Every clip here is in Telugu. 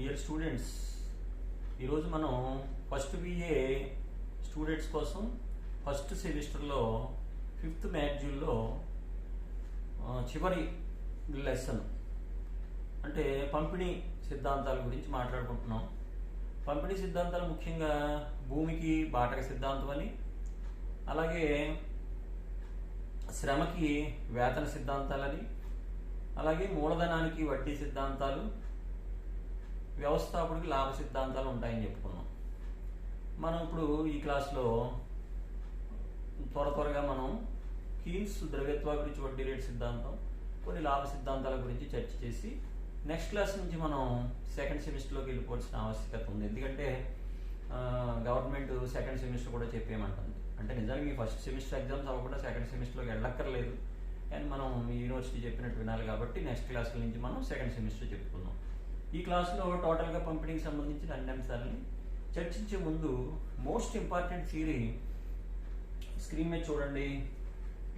డియర్ స్టూడెంట్స్, ఈరోజు మనం ఫస్ట్ బిఏ స్టూడెంట్స్ కోసం ఫస్ట్ సెమిస్టర్లో 5th మాడ్యూల్లో చివరి లెసన్ అంటే పంపిణీ సిద్ధాంతాల గురించి మాట్లాడుకుంటున్నాం. పంపిణీ సిద్ధాంతాలు ముఖ్యంగా భూమికి బాటక సిద్ధాంతం అని, అలాగే శ్రమకి వేతన సిద్ధాంతాలని, అలాగే మూలధనానికి వడ్డీ సిద్ధాంతాలు, వ్యవస్థాపకుడికి లాభ సిద్ధాంతాలు ఉంటాయని చెప్పుకున్నాం. మనం ఇప్పుడు ఈ క్లాస్లో త్వరగా మనం కీన్స్ ద్రవ్యత్వాభిరుచి వడ్డీ రేటు సిద్ధాంతం, కొన్ని లాభ సిద్ధాంతాల గురించి చర్చ చేసి నెక్స్ట్ క్లాస్ నుంచి మనం సెకండ్ సెమిస్టర్లోకి వెళ్ళిపోవాల్సిన ఆవశ్యకత ఉంది. ఎందుకంటే గవర్నమెంట్ సెకండ్ సెమిస్టర్ కూడా చెప్పేయమంటుంది. అంటే నిజానికి ఫస్ట్ సెమిస్టర్ ఎగ్జామ్స్ అవ్వకుండా సెకండ్ సెమిస్టర్లోకి వెళ్ళక్కర్లేదు, కానీ మనం యూనివర్సిటీ చెప్పినట్టు వినాలి కాబట్టి నెక్స్ట్ క్లాసుల నుంచి మనం సెకండ్ సెమిస్టర్ చెప్పుకున్నాం. ఈ క్లాస్లో టోటల్గా పంపిణీకి సంబంధించిన అన్ని అంశాలని చర్చించే ముందు మోస్ట్ ఇంపార్టెంట్ థియరీ స్క్రీన్ మీద చూడండి.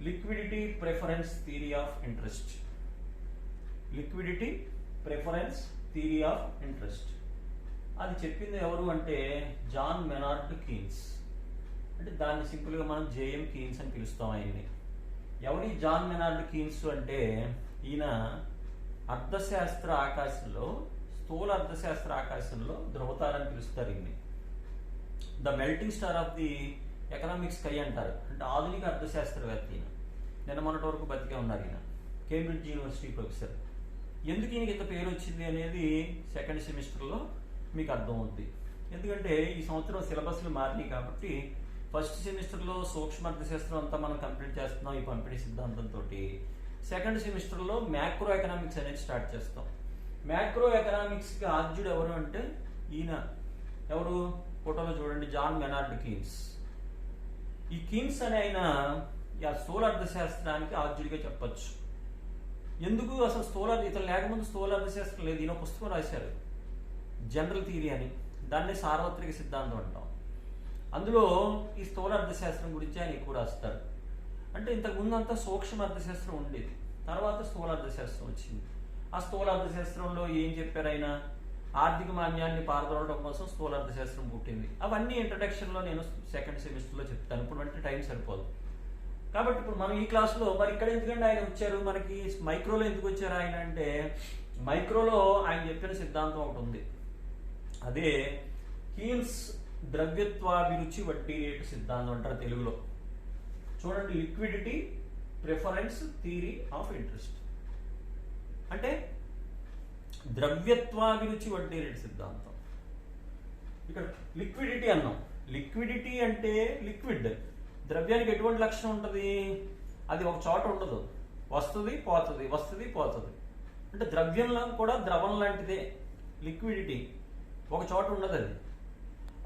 Liquidity preference theory of interest. Liquidity preference theory of interest అది చెప్పింది ఎవరు అంటే జాన్ మెనార్డ్ కీన్స్. అంటే దాన్ని సింపుల్గా మనం జేఎం కీన్స్ అని పిలుస్తాం. ఆయన్ని ఎవరి జాన్ మెనార్డ్ కీన్స్ అంటే ఈయన అర్థశాస్త్ర ఆకాశంలో, స్థూల అర్థశాస్త్ర ఆకాశంలో ధృవతారని పిలుస్తారు. ఈయన్ని the melting star of the economic sky అంటారు. అంటే ఆధునిక అర్థశాస్త్రవేత్త ఈయన. నిన్న మొన్నటి వరకు బతికే ఉన్నారు ఈయన. Cambridge university professor. ఎందుకు ఈయనకి ఇంత పేరు వచ్చింది అనేది సెకండ్ సెమిస్టర్లో మీకు అర్థమవుతుంది. ఎందుకంటే ఈ సంవత్సరం సిలబస్లు మారినాయి కాబట్టి ఫస్ట్ సెమిస్టర్లో సూక్ష్మ అర్థశాస్త్రం అంతా మనం కంప్లీట్ చేస్తున్నాం ఈ పంపిణీ సిద్ధాంతంతో. సెకండ్ సెమిస్టర్లో మ్యాక్రో ఎకనామిక్స్ అనేది స్టార్ట్ చేస్తాం. మ్యాక్రో ఎకనామిక్స్కి ఆద్యుడు ఎవరు అంటే ఈయన ఎవరు, ఫోటోలో చూడండి, జాన్ మెనార్డ్ కీన్స్. ఈ కీన్స్ అనే ఆయన స్థూల అర్థశాస్త్రానికి ఆద్యుడిగా చెప్పచ్చు. ఎందుకు అసలు ఇతను లేకముందు స్థూల అర్థశాస్త్రం లేదు. ఈయన పుస్తకం రాశారు, జనరల్ థియరీ అని. దాన్ని సార్వత్రిక సిద్ధాంతం అంటాం. అందులో ఈ స్థూల అర్థశాస్త్రం గురించి ఆయన ఎక్కువ రాస్తారు. అంటే ఇంతకుముందు అంతా సూక్ష్మ అర్థశాస్త్రం ఉండేది, తర్వాత స్థూల అర్థశాస్త్రం వచ్చింది. ఆ స్థూల అర్థశాస్త్రంలో ఏం చెప్పారు ఆయన, ఆర్థిక మాన్యాన్ని పారదోలడం కోసం స్థూల అర్థశాస్త్రం పుట్టింది. అవన్నీ ఇంట్రడక్షన్లో నేను సెకండ్ సెమిస్టర్లో చెప్తాను. ఇప్పుడు అంటే టైం సరిపోదు కాబట్టి ఇప్పుడు మనం ఈ క్లాస్లో మరి ఇక్కడ ఎందుకంటే ఆయన వచ్చారు, మనకి మైక్రోలో ఎందుకు వచ్చారు ఆయన అంటే మైక్రోలో ఆయన చెప్పిన సిద్ధాంతం ఒకటి ఉంది. అదే కీన్స్ ద్రవ్యత్వాభిరుచి వడ్డీ రేటు సిద్ధాంతం అంటారు తెలుగులో. చూడండి, liquidity preference theory of interest అంటే ద్రవ్యత్వాభిరుచి వడ్డీ రేటు సిద్ధాంతం. ఇక్కడ లిక్విడిటీ అన్నాం. లిక్విడిటీ అంటే లిక్విడ్. ద్రవ్యానికి ఎటువంటి లక్షణం ఉంటుంది, అది ఒక చోట ఉండదు, వస్తుంది పోతుంది, వస్తుంది పోతుంది. అంటే ద్రవ్యంలో కూడా ద్రవం లాంటిదే లిక్విడిటీ, ఒక చోట ఉండదు అది.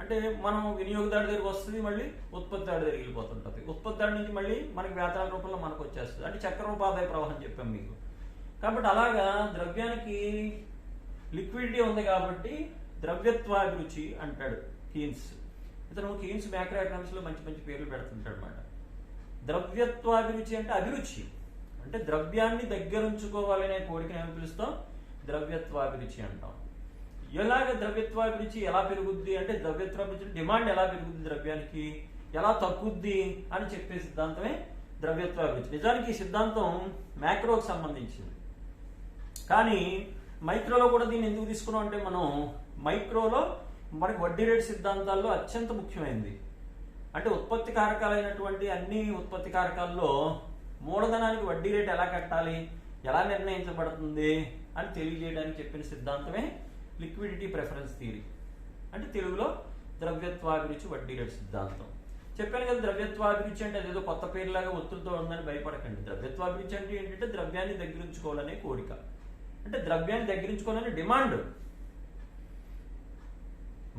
అంటే మనం వినియోగదారు దగ్గరికి వస్తుంది, మళ్ళీ ఉత్పత్తిదారు దగ్గరికి వెళ్ళిపోతుంటుంది, ఉత్పత్తిదారు నుంచి మళ్ళీ మనకి వేతనాల రూపంలో మనకు వచ్చేస్తుంది. అంటే చక్రరూపాదాయ ప్రవాహం చెప్పాం మీకు. కాబట్టి అలాగా ద్రవ్యానికి లిక్విడిటీ ఉంది కాబట్టి ద్రవ్యత్వాభిరుచి అంటాడు కీన్స్. ఇతను కీన్స్ మ్యాక్రో ఎకనామిక్స్లో మంచి మంచి పేర్లు పెడుతుంటాడు అనమాట. ద్రవ్యత్వాభిరుచి అంటే అభిరుచి, అంటే ద్రవ్యాన్ని దగ్గరుంచుకోవాలనే కోరికను ఏమని పిలుస్తాం, ద్రవ్యత్వాభిరుచి అంటాం. ఎలాగ ద్రవ్యత్వాభిరుచి ఎలా పెరుగుద్ది అంటే ద్రవ్యత్వాభిరుచి డిమాండ్ ఎలా పెరుగుద్ది, ద్రవ్యానికి ఎలా తగ్గుద్ది అని చెప్పే సిద్ధాంతమే ద్రవ్యత్వాభిరుచి. నిజానికి ఈ సిద్ధాంతం మ్యాక్రోకి సంబంధించింది, కానీ మైక్రోలో కూడా దీన్ని ఎందుకు తీసుకున్నాం అంటే మనం మైక్రోలో మనకి వడ్డీ రేటు సిద్ధాంతాల్లో అత్యంత ముఖ్యమైనది. అంటే ఉత్పత్తి కారకాలైనటువంటి అన్ని ఉత్పత్తి కారకాల్లో మూలధనానికి వడ్డీ రేటు ఎలా కట్టాలి, ఎలా నిర్ణయించబడుతుంది అని తెలియజేయడానికి చెప్పిన సిద్ధాంతమే లిక్విడిటీ ప్రిఫరెన్స్ థియరీ. అంటే తెలుగులో ద్రవ్యత్వాభిరుచి వడ్డీ రేటు సిద్ధాంతం. చెప్పాను కదా, ద్రవ్యత్వాభిరుచి అంటే అదేదో కొత్త పేరులాగా ఒత్తులతో ఉందని భయపడకండి. ద్రవ్యత్వాభిరుచి అంటే ఏంటంటే ద్రవ్యాన్ని దగ్గరించుకోవాలనే కోరిక, అంటే ద్రవ్యాన్ని దగ్గరించుకోవాలనే డిమాండ్.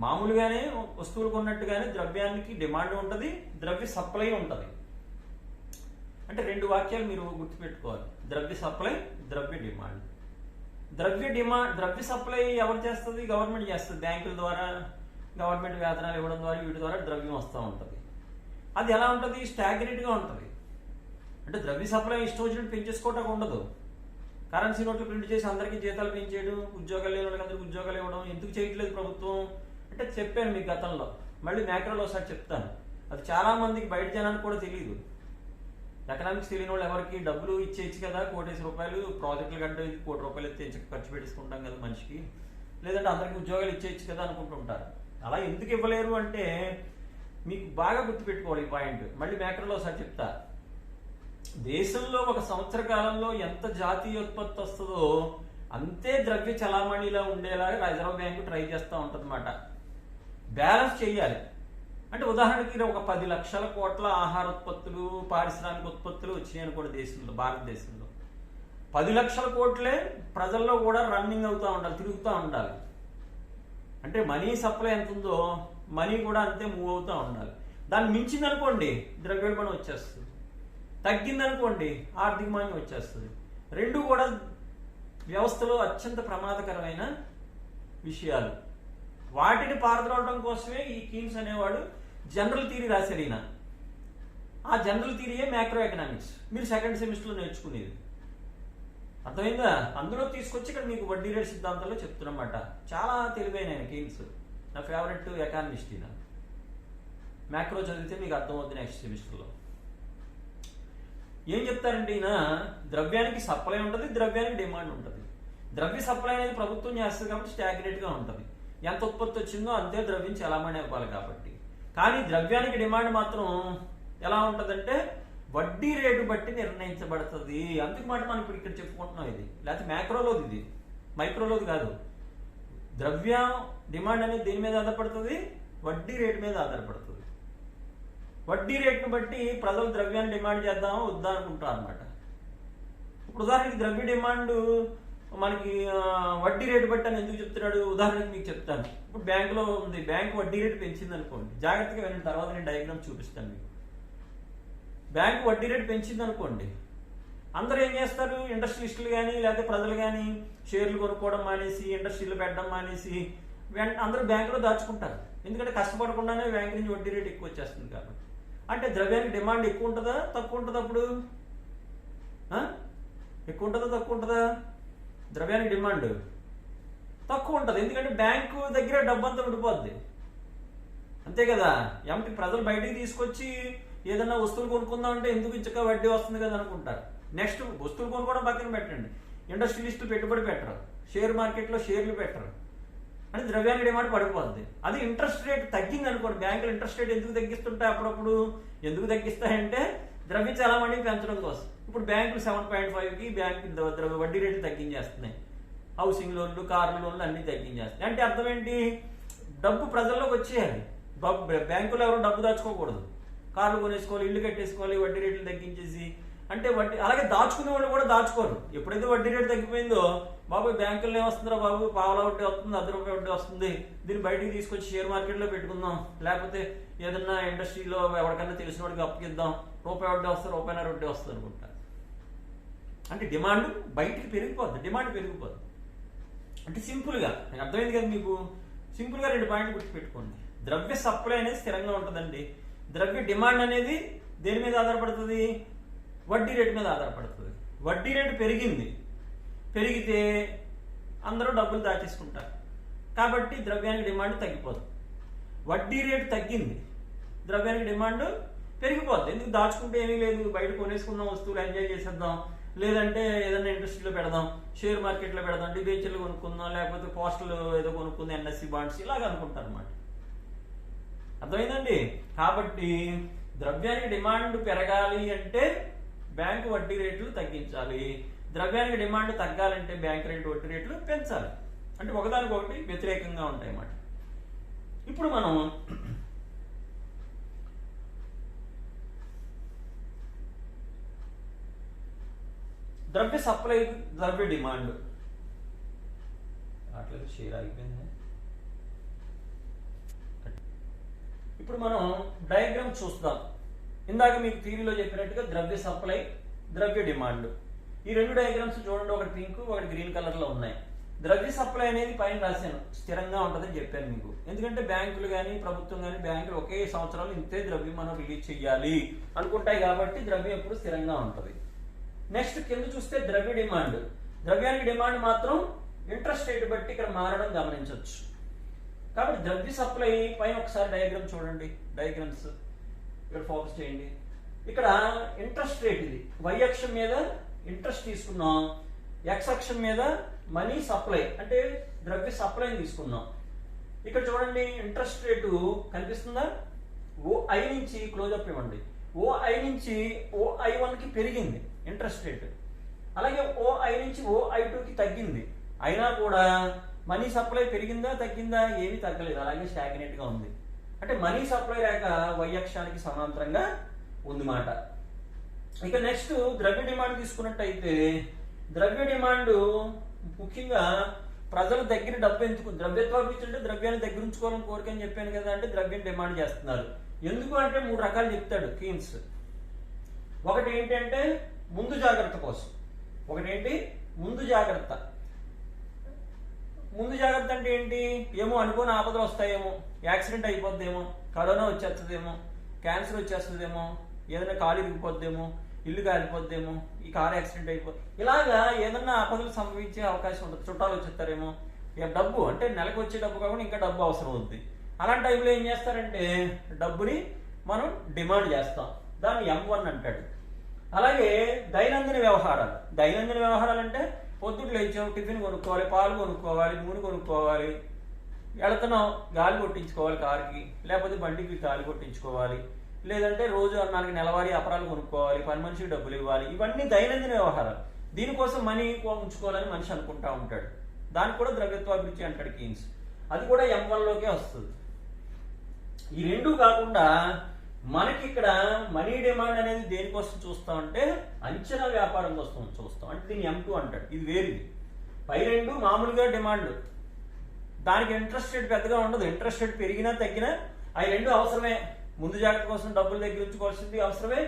మామూలుగానే వస్తువులు కొన్నట్టుగానే ద్రవ్యానికి డిమాండ్ ఉంటుంది, ద్రవ్య సప్లై ఉంటుంది. అంటే రెండు వాక్యాలు మీరు గుర్తుపెట్టుకోవాలి, ద్రవ్య సప్లై, ద్రవ్య డిమాండ్. ద్రవ్య సప్లై ఎవరు చేస్తుంది, గవర్నమెంట్ చేస్తుంది. బ్యాంకుల ద్వారా, గవర్నమెంట్ వేతనాలు ఇవ్వడం ద్వారా, వీటి ద్వారా ద్రవ్యం వస్తూ ఉంటుంది. అది ఎలా ఉంటుంది, స్టాగ్నెంట్గా ఉంటుంది. అంటే ద్రవ్య సప్లై ఇష్టం వచ్చినట్టు పెంచేసుకోవటం ఉండదు. కరెన్సీ నోట్లు ప్రింట్ చేసి అందరికీ జీతాలు పెంచేయడం, ఉద్యోగాలు లేని వాళ్ళకి అందరికీ ఉద్యోగాలు ఇవ్వడం, ఇంత ఎందుకు చేయట్లేదు ప్రభుత్వం అంటే చెప్పాను మీకు గతంలో, మళ్ళీ మ్యాక్రోలో ఒకసారి చెప్తాను. అది చాలా మందికి బయట జనానికి కూడా తెలియదు. ఎకనామిక్స్ తెలియని వాళ్ళు ఎవరికి డబ్బులు ఇచ్చేయచ్చు కదా, ₹1,00,00,000 ప్రాజెక్టులు కంటే ₹1,00,00,000 ఎత్తే ఖర్చు పెట్టేసుకుంటాం కదా మనిషికి, లేదంటే అందరికి ఉద్యోగాలు ఇచ్చేయచ్చు కదా అనుకుంటుంటారు. అలా ఎందుకు ఇవ్వలేరు అంటే మీకు బాగా గుర్తుపెట్టుకోవాలి ఈ పాయింట్, మళ్ళీ మ్యాక్రోలో ఒకసారి చెప్తా. దేశంలో ఒక సంవత్సర కాలంలో ఎంత జాతీయోత్పత్తి వస్తుందో అంతే ద్రవ్య చలామణిలో ఉండేలాగా రిజర్వ్ బ్యాంకు ట్రై చేస్తూ ఉంటుంది అన్నమాట. బ్యాలెన్స్ చేయాలి అంటే ఉదాహరణకి ఒక 10 లక్షల కోట్ల ఆహార ఉత్పత్తులు, పారిశ్రామిక ఉత్పత్తులు వచ్చినాయి అనుకోండి దేశంలో, భారతదేశంలో 10 లక్షల కోట్లే ప్రజల్లో కూడా రన్నింగ్ అవుతూ ఉండాలి, తిరుగుతూ ఉండాలి. అంటే మనీ సప్లై ఎంత ఉందో మనీ కూడా అంతే మూవ్ అవుతూ ఉండాలి. దాన్ని మించిందనుకోండి ద్రవ్యోల్బణం వచ్చేస్తుంది, తగ్గిందనుకోండి ఆర్థిక మాంద్యం వచ్చేస్తుంది. రెండు కూడా వ్యవస్థలో అత్యంత ప్రమాదకరమైన విషయాలు. వాటిని పారద్రోలడం కోసమే ఈ కీన్స్ అనేవాడు జనరల్ థియరీ రాశాడు ఈయన. ఆ జనరల్ థియరీయే మ్యాక్రో ఎకనామిక్స్, మీరు సెకండ్ సెమిస్టర్లో నేర్చుకునేది. అర్థమైందా? అందులో తీసుకొచ్చి ఇక్కడ మీకు వడ్డీ రేటు సిద్ధాంతాల్లో చెప్తున్నమాట. చాలా తెలివైన ఆయన కీన్స్, నా ఫేవరెట్ ఎకానమిస్ట్ ఈయన. మ్యాక్రో చదివితే మీకు అర్థమవుతుంది నెక్స్ట్ సెమిస్టర్లో. ఏం చెప్తారంటే ఈయన, ద్రవ్యానికి సప్లై ఉంటుంది, ద్రవ్యానికి డిమాండ్ ఉంటుంది. ద్రవ్య సప్లై అనేది ప్రభుత్వం చేస్తుంది కాబట్టి స్టాగ్నేట్గా ఉంటుంది. ఎంత ఉత్పత్తి వచ్చిందో అంతే ద్రవ్యం చలామణి అవ్వాలి కాబట్టి. కానీ ద్రవ్యానికి డిమాండ్ మాత్రం ఎలా ఉంటుందంటే వడ్డీ రేటు బట్టి నిర్ణయించబడుతుంది. అందుకు మాట మనం ఇప్పుడు ఇక్కడ చెప్పుకుంటున్నాం. ఇది లేకపోతే మ్యాక్రోలోది, ఇది మైక్రోలోది కాదు. ద్రవ్యం డిమాండ్ అనేది దేని మీద ఆధారపడుతుంది? వడ్డీ రేటు మీద ఆధారపడుతుంది. వడ్డీ రేటును బట్టి ప్రజలు ద్రవ్యాన్ని డిమాండ్ చేద్దామో వద్దా అనుకుంటారు అనమాట. ఇప్పుడు ఉదాహరణకి ద్రవ్య డిమాండ్ మనకి వడ్డీ రేటు బట్టి అని ఎందుకు చెప్తున్నాడు? ఉదాహరణకి మీకు చెప్తాను. ఇప్పుడు బ్యాంకులో ఉంది, బ్యాంకు వడ్డీ రేటు పెంచింది అనుకోండి, జాగ్రత్తగా విన్న తర్వాత నేను డయాగ్రామ్ చూపిస్తాను మీకు. బ్యాంకు వడ్డీ రేటు పెంచింది అనుకోండి, అందరూ ఏం చేస్తారు? ఇండస్ట్రియలిస్టులు కానీ లేకపోతే ప్రజలు కానీ షేర్లు కొనుక్కోవడం మానేసి, ఇండస్ట్రీలు పెట్టడం మానేసి అందరూ బ్యాంకులో దాచుకుంటారు. ఎందుకంటే కష్టపడకుండానే బ్యాంకు నుంచి వడ్డీ రేటు ఎక్కువ వచ్చేస్తుంది కాబట్టి. అంటే ద్రవ్యానికి డిమాండ్ ఎక్కువ ఉంటుందా తక్కువ ఉంటుందా? అప్పుడు ఎక్కువ ఉంటుందా తక్కువ ఉంటుందా? ద్రవ్యానికి డిమాండ్ తక్కువ ఉంటుంది. ఎందుకంటే బ్యాంకు దగ్గర డబ్బు అంతా ఉండిపోద్ది, అంతే కదా. ఏమంటే ప్రజలు బయటికి తీసుకొచ్చి ఏదన్నా వస్తువులు కొనుక్కుందాం అంటే ఎందుకు ఇంచక వడ్డీ వస్తుంది కదా అనుకుంటారు. నెక్స్ట్ వస్తువులు కొనుక్కోవడం పక్కన పెట్టండి, ఇండస్ట్రియలిస్టులు పెట్టుబడి పెట్టరు, షేర్ మార్కెట్లో షేర్లు పెట్టరు, అంటే ద్రవ్యానికి డిమాండ్ పడిపోద్ది. అది ఇంట్రెస్ట్ రేట్ తగ్గింది అనుకోండి, బ్యాంకులు ఇంట్రెస్ట్ రేట్ ఎందుకు తగ్గిస్తుంటాయి అప్పుడప్పుడు? ఎందుకు తగ్గిస్తాయంటే ద్రవ్య చలామణి పెంచడం కోసం. ఇప్పుడు బ్యాంకులు 7.5కి బ్యాంకు వడ్డీ రేట్లు తగ్గించేస్తున్నాయి. హౌసింగ్ లోన్లు, కార్ల లోన్లు అన్ని తగ్గించేస్తున్నాయి. అంటే అర్థం ఏంటి? డబ్బు ప్రజల్లోకి వచ్చేయాలి. బ్యాంకులో ఎవరు డబ్బు దాచుకోకూడదు, కార్లు కొనేసుకోవాలి, ఇల్లు కట్టేసుకోవాలి, వడ్డీ రేట్లు తగ్గించేసి. అంటే వడ్డీ అలాగే దాచుకునే వాళ్ళు కూడా దాచుకోరు. ఎప్పుడైతే వడ్డీ రేటు తగ్గిపోయిందో, బాబు బ్యాంకుల్లో ఏమొస్తుందో బాబు, పావలా వడ్డీ వస్తుంది, ₹10 వడ్డీ వస్తుంది, దీన్ని బయటికి తీసుకొచ్చి షేర్ మార్కెట్లో పెట్టుకుందాం, లేకపోతే ఏదన్నా ఇండస్ట్రీలో ఎవరికన్నా తెలిసిన వాడికి అప్పగిద్దాం, ₹1 వడ్డీ వస్తుంది, ₹1.5 వడ్డీ వస్తుంది అనుకుంటారు. అంటే డిమాండ్ బయటికి పెరిగిపోద్ది, డిమాండ్ పెరిగిపోద్ది. అంటే సింపుల్గా నాకు అర్థమైంది కదా మీకు. సింపుల్గా 2 పాయింట్లు గుర్తుపెట్టుకోండి. ద్రవ్య సప్లై అనేది స్థిరంగా ఉంటుందండి. ద్రవ్య డిమాండ్ అనేది దేని మీద ఆధారపడుతుంది? వడ్డీ రేటు మీద ఆధారపడుతుంది. వడ్డీ రేటు పెరిగితే అందరూ డబ్బులు దాచేసుకుంటారు కాబట్టి ద్రవ్యానికి డిమాండ్ తగ్గిపోతుంది. వడ్డీ రేటు తగ్గింది, ద్రవ్యానికి డిమాండ్ పెరిగిపోద్ది. ఎందుకు? దాచుకుంటే ఏమీ లేదు, బయట కొనేసుకుందాం, వస్తువులు ఎంజాయ్ చేసేద్దాం, లేదంటే ఏదైనా ఇండస్ట్రీలో పెడదాం, షేర్ మార్కెట్లో పెడదాం, డిబేచర్లు కొనుక్కుందాం, లేకపోతే పోస్టల్ ఏదో కొనుక్కుందాం, NSE బాండ్స్ ఇలాగ అనుకుంటారు అన్నమాట. అర్థమైందండి? కాబట్టి ద్రవ్యానికి డిమాండ్ పెరగాలి అంటే బ్యాంకు వడ్డీ రేట్లు తగ్గించాలి, ద్రవ్యానికి డిమాండ్ తగ్గాలంటే బ్యాంక్ రేటు వడ్డీ రేట్లు పెంచాలి. అంటే ఒకదానికొకటి వ్యతిరేకంగా ఉంటాయి అన్నమాట. ఇప్పుడు మనం ద్రవ్య సప్లై, ద్రవ్య డిమాండ్ అట్లా షేర్ అయిపోయింది. ఇప్పుడు మనం డయాగ్రామ్ చూస్తాం. ఇందాక మీకు థియరీలో చెప్పినట్టుగా ద్రవ్య సప్లై, ద్రవ్య డిమాండ్, ఈ 2 డయాగ్రామ్స్ చూడండి. ఒకటి పింక్, ఒకటి గ్రీన్ కలర్ లో ఉన్నాయి. ద్రవ్య సప్లై అనేది పైన రాశాను, స్థిరంగా ఉంటుందని చెప్పాను మీకు. ఎందుకంటే బ్యాంకులు కానీ ప్రభుత్వం కానీ బ్యాంకులు ఒకే సంవత్సరంలో ఇంతే ద్రవ్యం మనం రిలీజ్ చేయాలి అనుకుంటాయి కాబట్టి ద్రవ్యం ఎప్పుడు స్థిరంగా ఉంటుంది. నెక్స్ట్ కింద చూస్తే ద్రవ్య డిమాండ్. ద్రవ్యానికి డిమాండ్ మాత్రం ఇంట్రెస్ట్ రేట్ బట్టి ఇక్కడ మారడం గమనించవచ్చు. కాబట్టి ద్రవ్య సప్లై పైన ఒకసారి డయాగ్రామ్ చూడండి, డయాగ్రామ్స్ ఇక్కడ ఫోకస్ చేయండి. ఇక్కడ ఇంట్రెస్ట్ రేట్ ఇది y అక్షం మీద ఇంట్రెస్ట్ తీసుకున్నాం, x అక్షం మీద మనీ సప్లై అంటే ద్రవ్య సప్లైని తీసుకున్నాం. ఇక్కడ చూడండి ఇంట్రెస్ట్ రేటు కనిపిస్తుందా? OI నుంచి క్లోజప్ ఇవ్వండి. OI నుంచి OI1కి పెరిగింది ఇంట్రెస్ట్ రేటు, అలాగే OI నుంచి OI2కి తగ్గింది. అయినా కూడా మనీ సప్లై పెరిగిందా తగ్గిందా? ఏమీ తగ్గలేదు, అలాగే స్టాగ్నేట్ గా ఉంది. అంటే మనీ సప్లై రేఖ y అక్షానికి సమాంతరంగా ఉంది మాట. ఇక నెక్స్ట్ ద్రవ్య డిమాండ్ తీసుకున్నట్టయితే ద్రవ్య డిమాండ్ ముఖ్యంగా ప్రజల దగ్గర డబ్బు ఎందుకు, ద్రవ్యత్వాభివృద్ధి అంటే ద్రవ్యాన్ని దగ్గర ఉంచుకోవాలని కోరిక అని చెప్పాను కదా, అంటే ద్రవ్యం డిమాండ్ చేస్తున్నారు. ఎందుకు అంటే 3 రకాలు చెప్తాడు కీన్స్. ఒకటి ఏంటంటే ముందు జాగ్రత్త కోసం, ఒకటేంటి ముందు జాగ్రత్త. ముందు జాగ్రత్త అంటే ఏంటి? ఏమో అనుకోని ఆపదలు వస్తాయేమో, యాక్సిడెంట్ అయిపోద్దేమో, కరోనా వచ్చేస్తుందేమో, క్యాన్సర్ వచ్చేస్తుందేమో, ఏదైనా కాలు ఇరిగిపోద్దేమో, ఇల్లు కాలిపోద్దేమో, ఈ కారు యాక్సిడెంట్ అయిపోద్ది, ఇలాగా ఏదన్నా ఆపదలు సంభవించే అవకాశం ఉంటుంది. చుట్టాలు వచ్చేస్తారేమో, ఇక డబ్బు అంటే నెలకు వచ్చే డబ్బు కాకుండా ఇంకా డబ్బు అవసరం అవుతుంది. అలాంటి టైంలో ఏం చేస్తారంటే డబ్బుని మనం డిమాండ్ చేస్తాం, దాన్ని M1 అంటాడు. అలాగే దైనందిన వ్యవహారాలు. దైనందిన వ్యవహారాలు అంటే పొద్దుట లేచాం, టిఫిన్ కొనుక్కోవాలి, పాలు కొనుక్కోవాలి, నూనె కొనుక్కోవాలి, వెళుతున్నాం గాలి కొట్టించుకోవాలి కారుకి, లేకపోతే బండికి గాలి కొట్టించుకోవాలి, లేదంటే రోజు 4 నెలవారీ అపరాలు కొనుక్కోవాలి, పని మనిషికి డబ్బులు ఇవ్వాలి. ఇవన్నీ దైనందిన వ్యవహారాలు. దీనికోసం మనీ ఉంచుకోవాలని మనిషి అనుకుంటా ఉంటాడు. దానికి కూడా ద్రవ్యత్వాభిరుచి అంటాడు కీన్స్. అది కూడా M1లోకే వస్తుంది. ఈ రెండు కాకుండా మనకి ఇక్కడ మనీ డిమాండ్ అనేది దేనికోసం చూస్తామంటే అంచనా వ్యాపారం కోసం చూస్తాం, అంటే దీన్ని M2 అంటాడు. ఇది వేరుది. పై రెండు మామూలుగా డిమాండ్, దానికి ఇంట్రెస్ట్ రేట్ పెద్దగా ఉండదు. ఇంట్రెస్ట్ రేట్ పెరిగినా తగ్గినా అవి రెండు అవసరమే. ముందు జాగ్రత్త కోసం డబ్బులు దగ్గర ఉంచుకోవాల్సింది అవసరమే.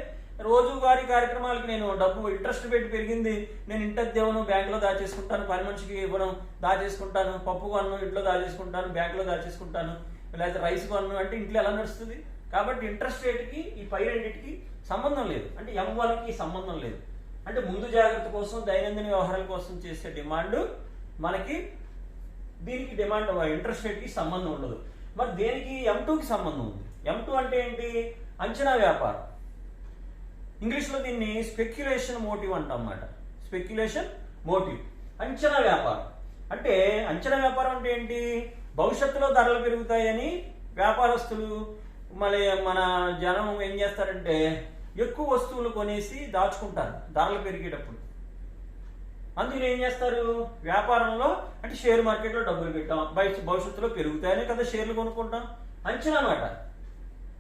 రోజువారీ కార్యక్రమాలకి నేను డబ్బు ఇంట్రెస్ట్ రేట్ పెరిగింది, నేను ఇంటద్దు ఇవ్వను, బ్యాంకులో దాచేసుకుంటాను, పని మనిషికి ఇవ్వను, దాచేసుకుంటాను, పప్పు కొన్ను ఇంట్లో దాచేసుకుంటాను, బ్యాంకులో దాచేసుకుంటాను, లేకపోతే రైస్ కొన్ను అంటే ఇంట్లో ఎలా నడుస్తుంది? కాబట్టి ఇంట్రెస్ట్ రేట్కి ఈ పై రెండింటికి సంబంధం లేదు, అంటే M1కి సంబంధం లేదు. అంటే ముందు జాగ్రత్త కోసం దైనందిన వ్యవహారాల కోసం చేసే డిమాండ్ మనకి దీనికి డిమాండ్ ఇంట్రెస్ట్ రేట్కి సంబంధం ఉండదు. మరి దేనికి M2కి సంబంధం ఉంది. M2 అంటే ఏంటి? అంచనా వ్యాపారం. ఇంగ్లీష్లో దీన్ని స్పెక్యులేషన్ మోటివ్ అంటాం అన్నమాట. స్పెక్యులేషన్ మోటివ్, అంచనా వ్యాపారం. అంటే అంచనా వ్యాపారం అంటే ఏంటి? భవిష్యత్తులో ధరలు పెరుగుతాయని వ్యాపారస్తులు మళ్ళీ మన జనం ఏం చేస్తారంటే ఎక్కువ వస్తువులు కొనేసి దాచుకుంటారు ధరలు పెరిగేటప్పుడు. అందుకని ఏం చేస్తారు? వ్యాపారంలో అంటే షేర్ మార్కెట్లో డబ్బులు పెట్టాం, భవిష్యత్తులో పెరుగుతాయని కదా షేర్లు కొనుక్కుంటాం. అంచనా మాట.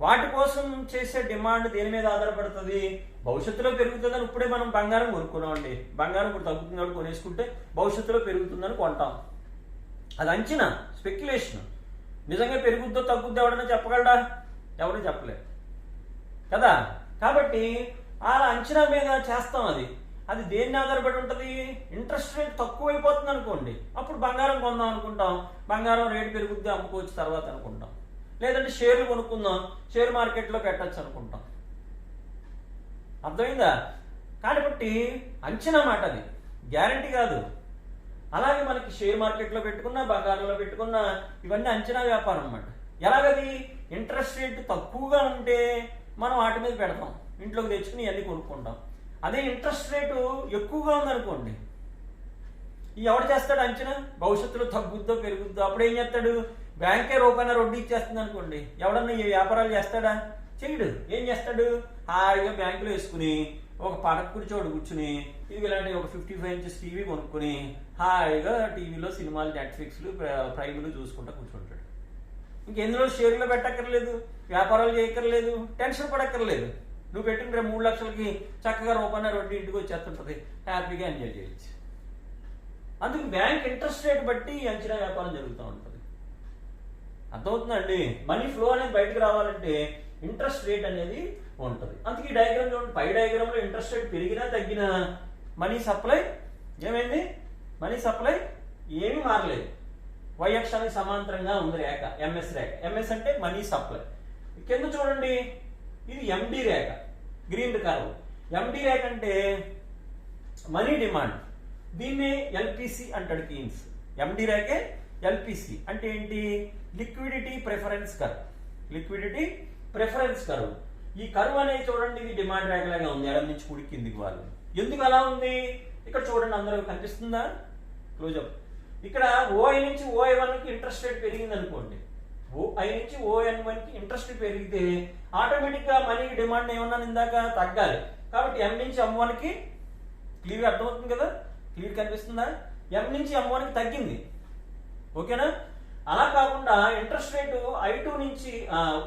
వాటి కోసం చేసే డిమాండ్ దేని మీద ఆధారపడుతుంది? భవిష్యత్తులో పెరుగుతుందని ఇప్పుడే మనం బంగారం కొనుక్కున్నామండి, బంగారం ఇప్పుడు తగ్గుతుంది కొనేసుకుంటే భవిష్యత్తులో పెరుగుతుందని కొంటాం. అది అంచనా, స్పెక్యులేషన్. నిజంగా పెరుగుద్దో తగ్గుద్దో ఎవడన్నా చెప్పగలడా? ఎవరు చెప్పలేరు కదా. కాబట్టి అలా అంచనా మీద చేస్తాం. అది దేన్ని ఆధారపడి ఉంటుంది? ఇంట్రెస్ట్ రేట్ తక్కువైపోతుంది అనుకోండి, అప్పుడు బంగారం కొందాం అనుకుంటాం, బంగారం రేటు పెరుగుద్ది అమ్ముకోవచ్చు తర్వాత అనుకుంటాం. లేదంటే షేర్లు కొనుక్కుందాం, షేర్ మార్కెట్లో పెట్టచ్చు అనుకుంటాం. అర్థమైందా? కాబట్టి అంచనా మాట, అది గ్యారంటీ కాదు. అలాగే మనకి షేర్ మార్కెట్లో పెట్టుకున్నా, బంగారంలో పెట్టుకున్నా ఇవన్నీ అంచనా వ్యాపారం అన్నమాట. ఎలాగది? ఇంట్రెస్ట్ రేట్ తక్కువగా ఉంటే మనం వాటి మీద పెడతాం, ఇంట్లోకి తెచ్చుకుని ఇవన్నీ కొనుక్కుంటాం. అదే ఇంట్రెస్ట్ రేటు ఎక్కువగా ఉందనుకోండి, ఎవడు చేస్తాడు అంచనా? భవిష్యత్తులో తగ్గుద్దో పెరుగుద్దో. అప్పుడు ఏం చేస్తాడు? బ్యాంకే రూపాయన వడ్డీ ఇచ్చేస్తుంది అనుకోండి, ఎవడన్నా ఈ వ్యాపారాలు చేస్తాడా? చేయడు. ఏం చేస్తాడు? హాయిగా బ్యాంకులో వేసుకుని ఒక పడక కూర్చోడు కూర్చుని ఇలాంటి ఒక 55 ఇంచెస్ టీవీ కొనుక్కుని హాయిగా టీవీలో సినిమాలు, నెట్ఫ్లిక్స్లు, ప్రైమ్లు చూసుకుంటా కూర్చుంటాడు. ఇంకెందులో షేర్లో పెట్టక్కర్లేదు, వ్యాపారాలు చేయక్కర్లేదు, టెన్షన్ పడక్కర్లేదు. నువ్వు పెట్టిన 3 లక్షలకి చక్కగా రూపాయన వడ్డీ ఇంటికి వచ్చేస్తుంటుంది, హ్యాపీగా ఎంజాయ్ చేయొచ్చు. అందుకు బ్యాంక్ ఇంట్రెస్ట్ రేట్ బట్టి అంచనా వ్యాపారం జరుగుతూ ఉంటుంది. అర్థమవుతుందండి? మనీ ఫ్లో అనేది బయటకు రావాలంటే ఇంట్రెస్ట్ రేట్ అనేది ఉంటుంది. అందుకే ఈ డయాగ్రామ్ చూడండి, పై డయాగ్రామ్లో ఇంట్రెస్ట్ రేట్ పెరిగినా తగ్గినా మనీ సప్లై ఏమైంది? మనీ సప్లై ఏమీ మారలేదు. y అక్షానికి సమాంతరంగా ఉంది రేఖ, MS రేఖ. MS అంటే మనీ సప్లై. కింద చూడండి, ఇది MD రేఖ, గ్రీన్ కర్వ్. MD రేఖ అంటే మనీ డిమాండ్. దీన్ని LPC అంటాడు కీన్స్. MD రేఖే ఎల్పిసి అంటే ఏంటి? Liquidity preference curve. Liquidity preference curve. ఈ కర్వ్ అనేది చూడండి, ఇది డిమాండ్ రేఖ లాగా ఉంది, ఎడం నుంచి కుడి కిందికి వాళ్ళు. ఎందుకు అలా ఉంది? ఇక్కడ చూడండి, అందరూ కనిపిస్తుందా? క్లోజప్. ఇక్కడ ఓఐ నుంచి ఓఐ1కి ఇంట్రెస్ట్ రేట్ పెరిగింది అనుకోండి, ఓఐ నుంచి ఓఎన్1కి ఇంట్రెస్ట్ పెరిగితే ఆటోమేటిక్ గా మనీకి డిమాండ్ ఏమన్నా ఇందాక తగ్గాలి. కాబట్టి ఎం నుంచి M1కి క్లియర్ అర్థమవుతుంది కదా? క్లియర్ కనిపిస్తుందా? ఎం నుంచి M1కి తగ్గింది, ఓకేనా? అలా కాకుండా ఇంట్రెస్ట్ రేటు I2 నుంచి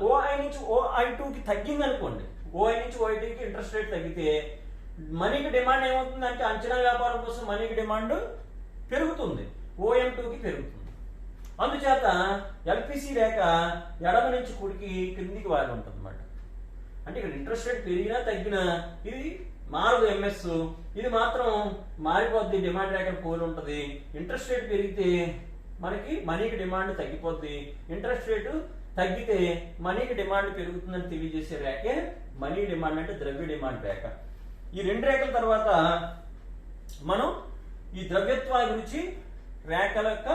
ఓఐ నుంచి ఓఐ2కి తగ్గింది అనుకోండి, ఓఐ నుంచి ఓఐ2కి ఇంట్రెస్ట్ రేట్ తగ్గితే మనీకి డిమాండ్ ఏమవుతుందంటే అంచనా వ్యాపారం కోసం మనీకి డిమాండ్ పెరుగుతుంది, ఓఎం2కి పెరుగుతుంది. అందుచేత ఎల్పిసి రేఖ ఎడమ నుంచి కుడికి క్రిందికి వారి ఉంటుంది అన్నమాట. అంటే ఇక్కడ ఇంట్రెస్ట్ రేట్ పెరిగినా తగ్గినా ఇది మారదు ఎంఎస్, ఇది మాత్రం మారిపోద్ది, డిమాండ్ రేఖ పోలి ఉంటుంది. ఇంట్రెస్ట్ రేట్ పెరిగితే మనకి మనీకి డిమాండ్ తగ్గిపోద్ది, ఇంట్రెస్ట్ రేటు తగ్గితే మనీకి డిమాండ్ పెరుగుతుందని తెలియజేసే రేఖే మనీ డిమాండ్ అంటే ద్రవ్య డిమాండ్ రేఖ. ఈ రెండు రేఖల తర్వాత మనం ఈ ద్రవ్యత్వాభిరుచి రేఖల యొక్క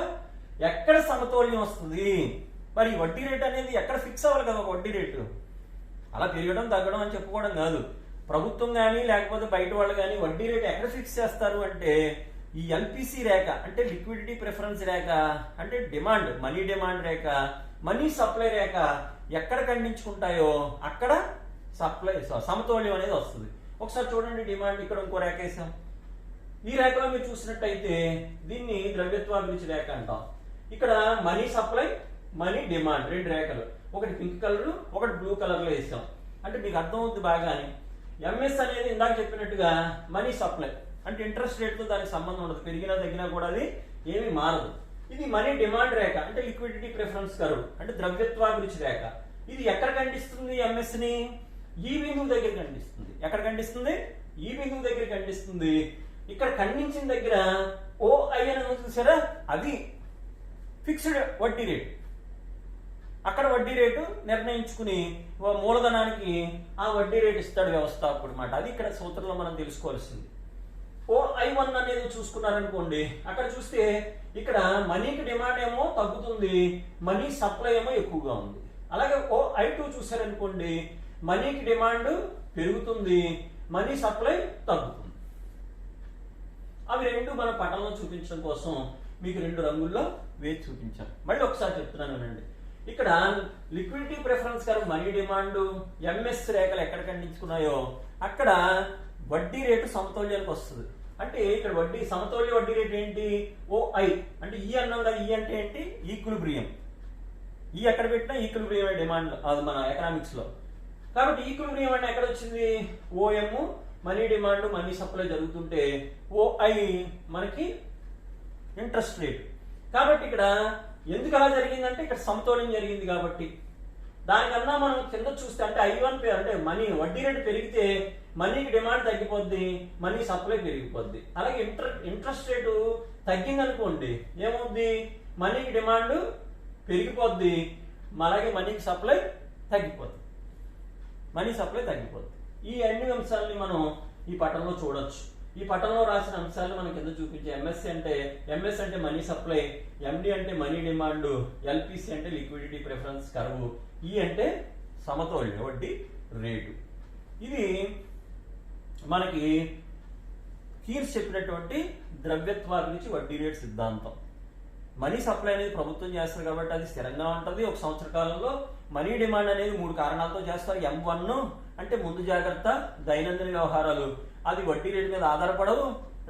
ఎక్కడ సమతౌల్యం వస్తుంది, మరి వడ్డీ రేటు అనేది ఎక్కడ ఫిక్స్ అవ్వాలి కదా? ఒక వడ్డీ రేటు అలా పెరగడం తగ్గడం అని చెప్పుకోవడం కాదు. ప్రభుత్వం కానీ లేకపోతే బయట వాళ్ళు కానీ వడ్డీ రేటు ఎక్కడ ఫిక్స్ చేస్తారు అంటే ఈ ఎల్పిసి రేఖ అంటే లిక్విడిటీ ప్రిఫరెన్స్ రేఖ అంటే డిమాండ్ మనీ డిమాండ్ రేఖ, మనీ సప్లై రేఖ ఎక్కడ ఖండించుకుంటాయో అక్కడ సప్లై సమతౌల్యం అనేది వస్తుంది. ఒకసారి చూడండి, డిమాండ్ ఇక్కడ ఇంకో రేఖ వేసాం. ఈ రేఖలో మీరు చూసినట్టయితే దీన్ని ద్రవ్యత్వాభిరుచి రేఖ అంటాం. ఇక్కడ మనీ సప్లై మనీ డిమాండ్ రెండు రేఖలు, ఒకటి పింక్ కలర్ ఒకటి బ్లూ కలర్ లో వేసాం. అంటే మీకు అర్థమవుతుంది బాగానే. ఎంఎస్ అనేది ఇందాక చెప్పినట్టుగా మనీ సప్లై అంటే ఇంట్రెస్ట్ రేట్ తో దానికి సంబంధం ఉండదు, పెరిగినా తగ్గినా కూడా అది ఏమీ మారదు. ఇది మనీ డిమాండ్ రేఖ అంటే లిక్విడిటీ ప్రిఫరెన్స్ కర్వ్ అంటే ద్రవ్యత్వాభిరుచి రేఖ. ఇది ఎక్కడ ఖండిస్తుంది? ఎంఎస్ ని ఈ బిందువు దగ్గర ఖండిస్తుంది. ఎక్కడ ఖండిస్తుంది? ఈ బిందువు దగ్గర ఖండిస్తుంది. ఇక్కడ ఖండించిన దగ్గర ఓఐ అని చూసారా, అది ఫిక్స్డ్ వడ్డీ రేటు. అక్కడ వడ్డీ రేటు నిర్ణయించుకుని మూలధనానికి ఆ వడ్డీ రేటు ఇస్తాడు వ్యవస్థాపకుడు అన్నమాట. అది ఇక్కడ సూత్రంలో మనం తెలుసుకోవాల్సింది. ఓఐ1 అనేది చూసుకున్నారనుకోండి, అక్కడ చూస్తే ఇక్కడ మనీకి డిమాండ్ ఏమో తగ్గుతుంది, మనీ సప్లై ఏమో ఎక్కువగా ఉంది. అలాగే ఓఐ2 చూసారనుకోండి, మనీకి డిమాండ్ పెరుగుతుంది, మనీ సప్లై తగ్గుతుంది. అవి రెండు మన పటంలో చూపించడం కోసం మీకు రెండు రంగుల్లో వేసి చూపించాం. మళ్ళీ ఒకసారి చెప్తున్నాను వినండి. ఇక్కడ liquidity preference curve money demand MS రేఖలు ఎక్కడ ఖండించుకున్నాయో అక్కడ వడ్డీ రేటు సమతౌల్యానికి వస్తుంది. అంటే ఇక్కడ వడ్డీ సమతౌల్య వడ్డీ రేటు ఏంటి? ఓఐ అంటే ఈ అన్నాం కదా, ఈ అంటే ఏంటి? ఈక్విలిబ్రియం. ఈ ఎక్కడ పెట్టినా ఈక్విలిబ్రియం డిమాండ్ అది మన ఎకనామిక్స్ లో. కాబట్టి ఈక్విలిబ్రియం అంటే ఎక్కడ వచ్చింది? OM money demand money supply జరుగుతుంటే ఓఐ మనకి ఇంట్రెస్ట్ రేట్. కాబట్టి ఇక్కడ ఎందుకు అలా జరిగిందంటే ఇక్కడ సమతౌల్యం జరిగింది కాబట్టి. దానికన్నా మనం కింద చూస్తే అంటే I1 అంటే మనీ వడ్డీ రేటు పెరిగితే మనీకి డిమాండ్ తగ్గిపోద్ది, మనీ సప్లై పెరిగిపోద్ది. అలాగే ఇంట్రెస్ట్ రేటు తగ్గిందనుకోండి ఏమవుద్ది? మనీకి డిమాండ్ పెరిగిపోద్ది, అలాగే మనీకి సప్లై తగ్గిపోద్ది, మనీ సప్లై తగ్గిపోద్ది. ఈ అన్ని అంశాలని మనం ఈ పటంలో చూడొచ్చు. ఈ పటంలో రాసిన అంశాలను మనం కింద చూపించే ఎంఎస్ అంటే మనీ సప్లై, ఎండి అంటే మనీ డిమాండ్, ఎల్పిసి అంటే లిక్విడిటీ ప్రిఫరెన్స్ కర్వ్, ఈ అంటే సమతౌల్య వడ్డీ రేటు. ఇది మనకి కీర్స్ చెప్పినటువంటి ద్రవ్యత్వాభిరుచి వడ్డీ రేటు సిద్ధాంతం. మనీ సప్లై అనేది ప్రభుత్వం చేస్తారు కాబట్టి అది స్థిరంగా ఉంటుంది. ఒక సంవత్సర కాలంలో మనీ డిమాండ్ అనేది 3 కారణాలతో చేస్తారు. M1 అంటే ముందు జాగ్రత్త, దైనందిన వ్యవహారాలు, అది వడ్డీ రేటు మీద ఆధారపడవు.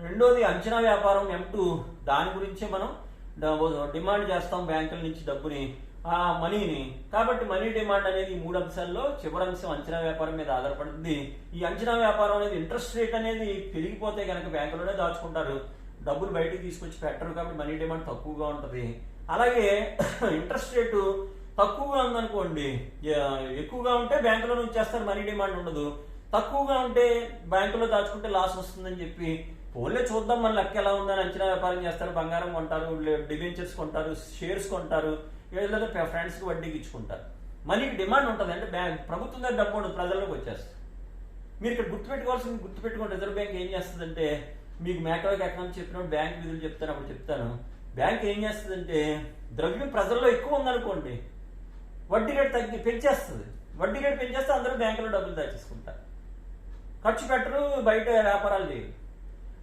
రెండోది అంచనా వ్యాపారం M2, దాని గురించే మనం డిమాండ్ చేస్తాం బ్యాంకుల నుంచి డబ్బుని, ఆ మనీని. కాబట్టి మనీ డిమాండ్ అనేది ఈ 3 అంశాల్లో చివరి అంశం అంచనా వ్యాపారం మీద ఆధారపడుతుంది. ఈ అంచనా వ్యాపారం అనేది ఇంట్రెస్ట్ రేట్ అనేది పెరిగిపోతే కనుక బ్యాంకులోనే దాచుకుంటారు, డబ్బులు బయటకు తీసుకొచ్చి పెట్టరు, కాబట్టి మనీ డిమాండ్ తక్కువగా ఉంటుంది. అలాగే ఇంట్రెస్ట్ రేటు తక్కువగా ఉందనుకోండి, ఎక్కువగా ఉంటే బ్యాంకులో నుంచి చేస్తారు, మనీ డిమాండ్ ఉండదు. తక్కువగా ఉంటే బ్యాంకులో దాచుకుంటే లాస్ వస్తుందని చెప్పి పోలే చూద్దాం మన లెక్క ఎలా ఉందని అంచనా వ్యాపారం చేస్తారు. బంగారం కొంటారు, డిబెంచర్స్ కొంటారు, షేర్స్ కొంటారు, ఏదైనా ఫ్రెండ్స్కి వడ్డీకి ఇచ్చుకుంటారు. మనీకి డిమాండ్ ఉంటుంది అంటే ప్రభుత్వం దగ్గర డబ్బు ఉండదు, ప్రజల్లోకి వచ్చేస్తుంది. మీరు ఇక్కడ గుర్తుపెట్టుకోండి, రిజర్వ్ బ్యాంక్ ఏం చేస్తుందంటే మీకు మ్యాక్రో ఎకనామిక్స్ చెప్పినప్పుడు బ్యాంక్ విధులు చెప్తాను, అప్పుడు చెప్తాను. బ్యాంక్ ఏం చేస్తుందంటే ద్రవ్యం ప్రజల్లో ఎక్కువ ఉందనుకోండి, వడ్డీ రేటు పెంచేస్తుంది. వడ్డీ రేటు పెంచేస్తే అందరూ బ్యాంకులో డబ్బులు దాచేసుకుంటారు, ఖర్చు పెట్టరు, బయట వ్యాపారాలు చేయరు.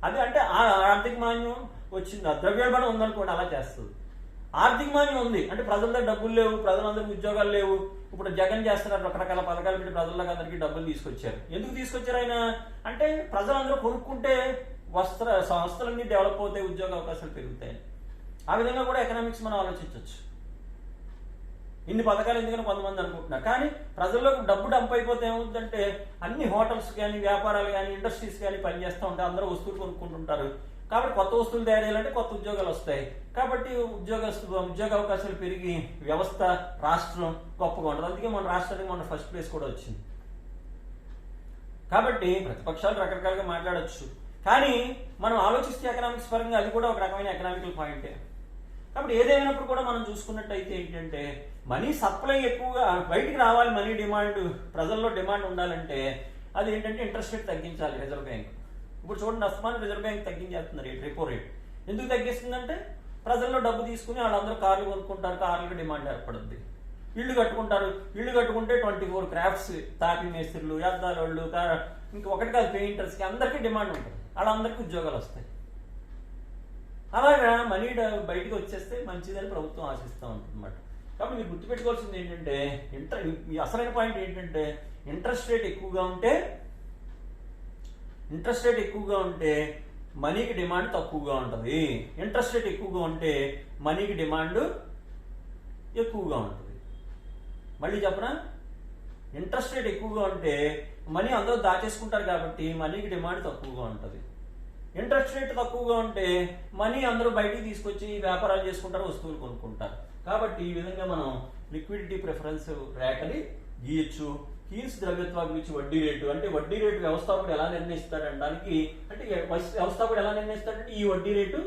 అది అంటే ఆర్థిక మాన్యం వచ్చింది, ద్రవ్యోల్బణం ఉందనుకోండి అలా చేస్తుంది. ఆర్థిక మాన్యం ఉంది అంటే ప్రజల దగ్గర డబ్బులు లేవు, ప్రజలందరికీ ఉద్యోగాలు లేవు. ఇప్పుడు జగన్ చేస్తున్నారు, రకరకాల పథకాలు పెట్టి ప్రజలకు అందరికీ డబ్బులు తీసుకొచ్చారు. ఎందుకు తీసుకొచ్చారు ఆయన అంటే ప్రజలందరూ కొనుక్కుంటే సంస్థలన్నీ డెవలప్ అవుతాయి, ఉద్యోగ అవకాశాలు పెరుగుతాయి. ఆ విధంగా కూడా ఎకనామిక్స్ మనం ఆలోచించవచ్చు. ఇన్ని పథకాలు ఎందుకని కొంతమంది అనుకుంటున్నారు, కానీ ప్రజల్లోకి డబ్బు డంప్ అయిపోతే ఏమవుతుందంటే అన్ని హోటల్స్ కానీ, వ్యాపారాలు కానీ, ఇండస్ట్రీస్ కానీ పనిచేస్తూ ఉంటాయి, అందరూ వస్తువులు కొనుక్కుంటుంటారు. కాబట్టి కొత్త వస్తువులు తయారు చేయాలంటే కొత్త ఉద్యోగాలు వస్తాయి. కాబట్టి ఉద్యోగ అవకాశాలు పెరిగి వ్యవస్థ, రాష్ట్రం గొప్పగా ఉంటుంది. అందుకే మన రాష్ట్రానికి మన ఫస్ట్ ప్లేస్ కూడా వచ్చింది. కాబట్టి ప్రతిపక్షాలు రకరకాలుగా మాట్లాడచ్చు, కానీ మనం ఆలోచిస్తే ఎకనామిక్స్ పరంగా అది కూడా ఒక రకమైన ఎకనామికల్ పాయింటే. కాబట్టి ఏదేమైనప్పుడు కూడా మనం చూసుకున్నట్టయితే ఏంటంటే మనీ సప్లై ఎక్కువగా బయటికి రావాలి, మనీ డిమాండ్ ప్రజల్లో డిమాండ్ ఉండాలంటే అది ఏంటంటే ఇంట్రెస్ట్ రేట్ తగ్గించాలి రిజర్వ్ బ్యాంక్. ఇప్పుడు చూడండి, అస్మాన్ రిజర్వ్ బ్యాంక్ తగ్గించేస్తున్నారు రెపో రేట్. ఎందుకు తగ్గిస్తుందంటే ప్రజల్లో డబ్బు తీసుకుని వాళ్ళందరూ కార్లు కొనుక్కుంటారు, కార్లకు డిమాండ్ ఏర్పడుద్ది. ఇళ్ళు కట్టుకుంటారు, ఇళ్ళు కట్టుకుంటే 24 క్రాఫ్ట్స్, తాపీ మేస్త్రులు, యద్దారోళ్ళు, ఇంకా ఒకటి కాదు పెయింటర్స్కి అందరికీ డిమాండ్ ఉంటుంది, వాళ్ళందరికీ ఉద్యోగాలు వస్తాయి. అలాగా మనీ బయటకు వచ్చేస్తే మంచిదని ప్రభుత్వం ఆశిస్తూ ఉంటుంది అన్నమాట. కాబట్టి మీరు గుర్తుపెట్టుకోవాల్సింది ఏంటంటే అసలైన పాయింట్ ఏంటంటే ఇంట్రెస్ట్ రేట్ ఎక్కువగా ఉంటే మనీకి డిమాండ్ తక్కువగా ఉంటుంది. ఇంట్రెస్ట్ రేట్ ఎక్కువగా ఉంటే మనీకి డిమాండ్ ఎక్కువగా ఉంటుంది. మళ్ళీ చెప్పనా, ఇంట్రెస్ట్ రేట్ ఎక్కువగా ఉంటే మనీ అందరూ దాచేసుకుంటారు కాబట్టి మనీకి డిమాండ్ తక్కువగా ఉంటుంది. ఇంట్రెస్ట్ రేట్ తక్కువగా ఉంటే మనీ అందరూ బయటికి తీసుకొచ్చి వ్యాపారాలు చేసుకుంటారు, వస్తువులు కొనుక్కుంటారు. కాబట్టి ఈ విధంగా మనం లిక్విడిటీ ప్రిఫరెన్స్ రేఖని గీయచ్చు. కీన్స్ ద్రవ్యత్వాభిరుచి వడ్డీ రేటు అంటే వడ్డీ రేటు వ్యవస్థాపకుడు ఎలా నిర్ణయిస్తాడు అనడానికి, అంటే వ్యవస్థాపకుడు ఎలా నిర్ణయిస్తాడంటే ఈ వడ్డీ రేటు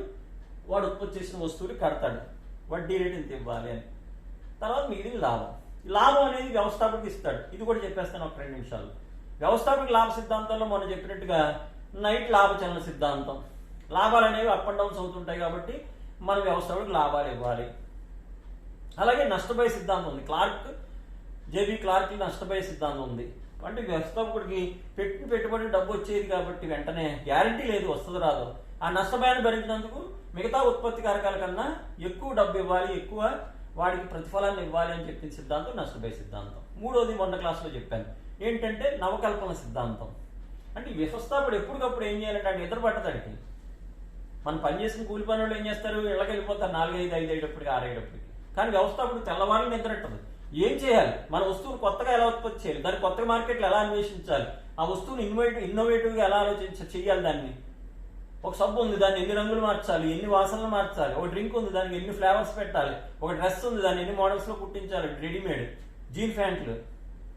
వాడు ఉత్పత్తి చేసిన వస్తువులు కడతాడు, వడ్డీ రేటు ఇంత ఇవ్వాలి అని. తర్వాత మిగిలిన లాభం అనేది వ్యవస్థాపకుడికి ఇస్తాడు. ఇది కూడా చెప్పేస్తాను ఒక 2 నిమిషాలు. వ్యవస్థాపకుడి లాభ సిద్ధాంతంలో మనం చెప్పినట్టుగా నైట్ లాభచలన సిద్ధాంతం, లాభాలు అనేవి అప్ అండ్ డౌన్స్ అవుతుంటాయి కాబట్టి మన వ్యవస్థాపకుడికి లాభాలు ఇవ్వాలి. అలాగే నష్టపోయే సిద్ధాంతం ఉంది, జేబీ క్లార్క్ నష్టపోయే సిద్ధాంతం ఉంది. అంటే వ్యవస్థాపకుడికి పెట్టుబడి డబ్బు వచ్చేది కాబట్టి వెంటనే గ్యారంటీ లేదు వస్తుంది రాదు, ఆ నష్టభయాన్ని భరించినందుకు మిగతా ఉత్పత్తి కారకాల కన్నా ఎక్కువ డబ్బు ఇవ్వాలి, ఎక్కువ వాడికి ప్రతిఫలాన్ని ఇవ్వాలి అని చెప్పిన సిద్ధాంతం నష్టపోయే సిద్ధాంతం. మూడోది మొన్న క్లాస్లో చెప్పాను ఏంటంటే నవకల్పన సిద్ధాంతం. అంటే వ్యవస్థాపకుడు ఎప్పటికప్పుడు ఏం చేయాలంటే అంటే నిద్ర పట్టదానికి. మనం పనిచేసిన కూలి పని వాళ్ళు ఏం చేస్తారు, ఇళ్ళకి వెళ్ళిపోతారు 4, 5, 5 అయ్యేటప్పటికి 6 అయ్యేటప్పటికి. కానీ వ్యవస్థాపకుడు తెల్లవాళ్ళు నిద్రట్టదు. ఏం చేయాలి, మన వస్తువును కొత్తగా ఎలా ఉత్పత్తి చేయాలి, దాన్ని కొత్త మార్కెట్లో ఎలా అన్వేషించాలి, ఆ వస్తువుని ఇన్నోవేటివ్గా ఎలా చేయాలి, దాన్ని ఒక సబ్బు ఉంది దాన్ని ఎన్ని రంగులు మార్చాలి, ఎన్ని వాసనలు మార్చాలి, ఒక డ్రింక్ ఉంది దానికి ఎన్ని ఫ్లేవర్స్ పెట్టాలి, ఒక డ్రెస్ ఉంది దాన్ని ఎన్ని మోడల్స్లో కుట్టించాలి, రెడీమేడ్ జీన్ ప్యాంట్లు,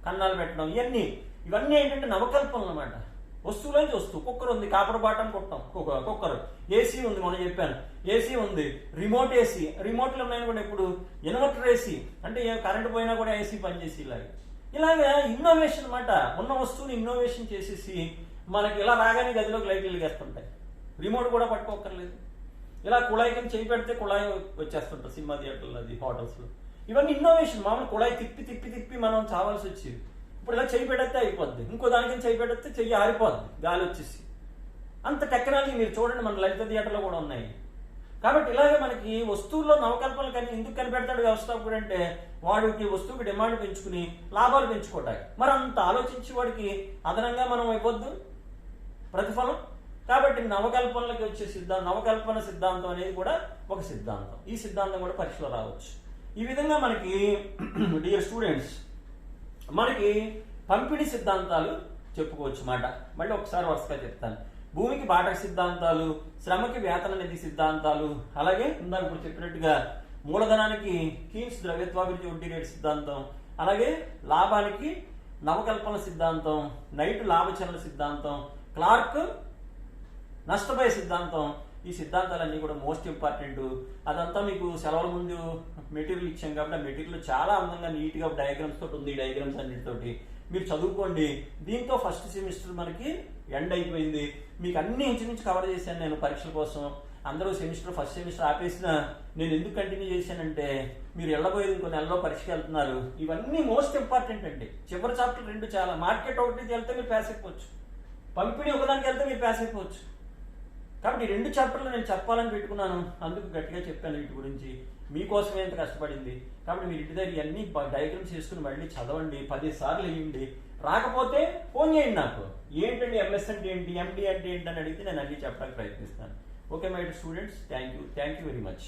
కన్నాలు పెట్టడం, ఇవన్నీ ఏంటంటే నవకల్పనలు అన్నమాట. వస్తువులోంచి వస్తువు, కుక్కర్ ఉంది, కాపర్ బాటం కుక్కర్, ఏసీ ఉంది, మనం చెప్పాను ఏసీ ఉంది, రిమోట్ ఏసీ, రిమోట్లు ఉన్నాయని కూడా ఇప్పుడు ఇన్వర్టర్ ఏసీ, అంటే కరెంట్ పోయినా కూడా ఏసీ పనిచేసి ఇలాగా ఇన్నోవేషన్ అన్నమాట. ఉన్న వస్తువుని ఇన్నోవేషన్ చేసేసి మనకి ఇలా రాగానే గదిలోకి లైట్లు వెలిగేస్తుంటాయి, రిమోట్ కూడా పట్టుకోక్కర్లేదు. ఇలా కుళాయి కింద చేయి పెడితే కుళాయి వచ్చేస్తుంటారు సినిమా థియేటర్లో, అది హోటల్స్లో. ఇవన్నీ ఇన్నోవేషన్. మామూలు కుళాయి తిప్పి మనం చావాల్సి వచ్చేది. ఇప్పుడు ఇలా చేయి పెడితే అయిపోద్ది, ఇంకో దానికి చేయి పెడితే చెయ్యి ఆరిపోద్ది గాలి వచ్చేసి. అంత టెక్నాలజీ మీరు చూడండి మన లలిత థియేటర్లో కూడా ఉన్నాయి. కాబట్టి ఇలాగే మనకి వస్తువుల్లో నవకల్పనలు ఎందుకు కనిపెడతాడు వ్యవస్థాపకుడు అంటే వాడికి వస్తువుకి డిమాండ్ పెంచుకుని లాభాలు పెంచుకోవటానికి. మరి అంత ఆలోచించి వాడికి అదనంగా మనం ఇవ్వద్దు ప్రతిఫలం. కాబట్టి నవకల్పనలకి వచ్చే నవకల్పన సిద్ధాంతం అనేది కూడా ఒక సిద్ధాంతం. ఈ సిద్ధాంతం కూడా పరీక్షలో రావచ్చు. ఈ విధంగా మనకి డియర్ స్టూడెంట్స్ మనకి పంపిణీ సిద్ధాంతాలు చెప్పుకోవచ్చు మాట. మళ్ళీ ఒకసారి వరుసగా చెప్తాను. భూమికి బాటక సిద్ధాంతాలు, శ్రమకి వేతన నిధి సిద్ధాంతాలు, అలాగే ఇందాక ఇప్పుడు చెప్పినట్టుగా మూలధనానికి కీన్స్ ద్రవ్యత్వాభివృద్ధి వడ్డీ రేటు సిద్ధాంతం, అలాగే లాభానికి నవకల్పన సిద్ధాంతం, నైట్ లాభచలన సిద్ధాంతం, క్లార్క్ నష్టపోయే సిద్ధాంతం. ఈ సిద్ధాంతాలన్నీ కూడా మోస్ట్ ఇంపార్టెంట్. అదంతా మీకు సెలవుల ముందు మెటీరియల్ ఇచ్చాం కాబట్టి ఆ మెటీరియల్ చాలా అందంగా నీట్గా డయాగ్రామ్స్ తోటి ఉంది. ఈ డయాగ్రామ్స్ అన్నిటితోటి మీరు చదువుకోండి. దీంతో ఫస్ట్ సెమిస్టర్ మనకి ఎండ్ అయిపోయింది. మీకు అన్ని ఇంచుమించు కవర్ చేశాను నేను పరీక్షల కోసం. అందరూ ఫస్ట్ సెమిస్టర్ ఆపేసిన నేను ఎందుకు కంటిన్యూ చేశానంటే మీరు వెళ్ళబోయేది ఇంకో నెలలో పరీక్షకి వెళ్తున్నారు. ఇవన్నీ మోస్ట్ ఇంపార్టెంట్ అండి. చివరి చాప్టర్ 2 చాలా, మార్కెట్ ఒకటి వెళ్తే మీరు పాస్ అయిపోవచ్చు, పంపిణీ ఒకదానికి వెళ్తే మీరు పాస్ అయిపోవచ్చు. కాబట్టి ఈ 2 చాప్టర్లు నేను చెప్పాలని పెట్టుకున్నాను, అందుకు గట్టిగా చెప్పాను వీటి గురించి. మీకోసమే ఎంత కష్టపడింది. కాబట్టి మీరు ఇంటి దగ్గర ఇవన్నీ డయాగ్రామ్స్ చేసుకుని మళ్ళీ చదవండి, 10 సార్లు వేయండి. రాకపోతే ఫోన్ చేయండి నాకు, ఏంటండి ఎంఎస్ అంటే ఏంటి, ఎండి అంటే ఏంటి అని అడిగితే నేను అన్ని చెప్పడానికి ప్రయత్నిస్తాను. Okay my students, thank you very much.